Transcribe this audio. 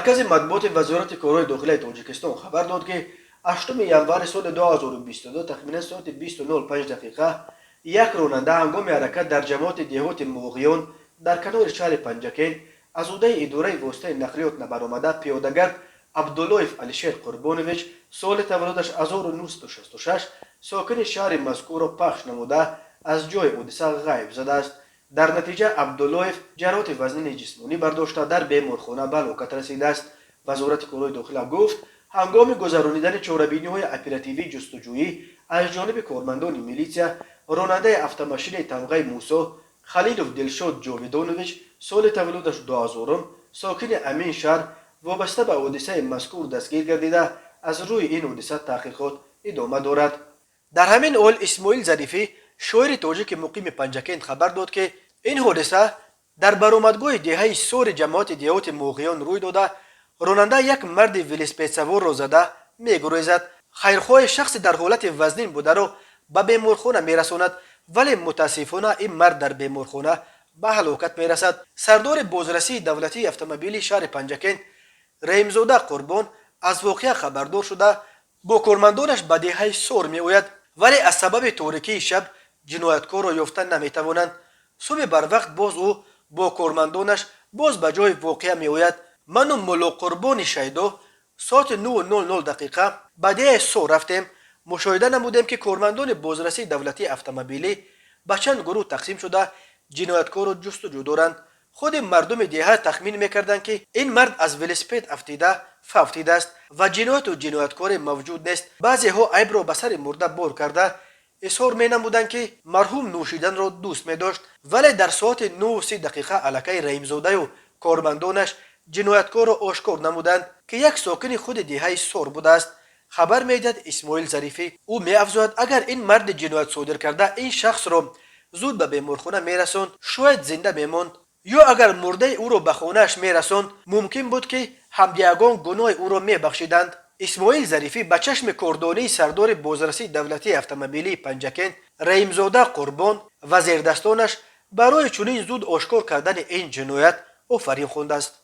مرکز مطبوعات وزارت کارهای داخلی تاجیکستان خبر داد که 8 ینور سال 2022 تخمینا ساعت 20:05 دقیقه یک راننده هنگام حرکت در جماعت دهات موغیان در کنار شهر پنجکین از عهده اداره واسطه نقلیات نبرآمده پیادهگر عبداللایف علیشیر قربانویچ سال تولدش 1966 ساکن شهر مذکور را پخش نموده از جای حادثه غیب زده است. در نتیجه عبداللایف جراحت وزن جسمانی برداشته در بیمارخانه به هلاکت رسیده است. وزارت کارهای داخلی گفت هنگام گذرانیدن چاره‌بینی‌های اپراتیوی جستجویی از جانب کارمندان میلیسیا، راننده اتومبیل تمغه موسی خلیلوف دلشاد جاویدانویچ سال تولدش 2000 ساکن امین شهر وابسته به حادثه مذکور دستگیر گردیده از روی این حادثه تحقیقات ادامه دارد. در همین حال اسماعیل ظریفی شاعر تاجیک مقیم پنجکین خبر داد که این حادثه در برآمدگاه دهه سور جماعت دهات موغیان روی داده. راننده یک مرد ویلسپید سوار را زده میگریزد. خیرخواه شخص در حالت وزنین بوده را به بیمارخانه میرساند، ولی متاسفانه این مرد در بیمارخانه به هلاکت میرسد. سردار بازرسی دولتی اتومبیلی شهر پنجکین رحیمزاده قربان از واقعه خبردار شده با کارمندانش به دهه سور میآید، ولی از سبب تاریکی شب جنایتکار را یافتن نمیتوانند. صبح بر وقت باز او با کارمندانش باز به جای واقعه میآید. من و ملا قربان شیدا ساعت 9:00 دقیقه به دهه سور رفتیم. مشاهده نمودیم که کارمندان بازرسی دولتی اتومبیلی به چند گروه تقسیم شده جنایتکار را جستجو دارند. خود مردم دهه تخمین میکردند که این مرد از ولسپید افتیده است و جنایت و جنایتکار موجود نیست. بعضی ها عیب را به سر مرده بار کرده اظهار می نمودند که مرحوم نوشیدن را دوست می داشت، ولی در ساعت 9:30 دقیقه علاقه رحیمزاده و کارمندانش جنایتکار را آشکار نمودند که یک ساکن خود دهه سور بوده است. خبر میداد اسماعیل ظریفی. او می افزود اگر این مرد جنایت صادر کرده این شخص را زود به بیمارخانه میرساند شاید زنده میماند، یا اگر مرده او را به خانهاش میرساند ممکن بود که همدیگان گناه او را میبخشیدند. اسماعیل ظریفی به چشم کاردانی سردار بازرسی دولتی اتومبیلی پنجکین رحیمزاده قربان و زیردستانش برای چنین زود آشکار کردن این جنایت آفرین خوانده است.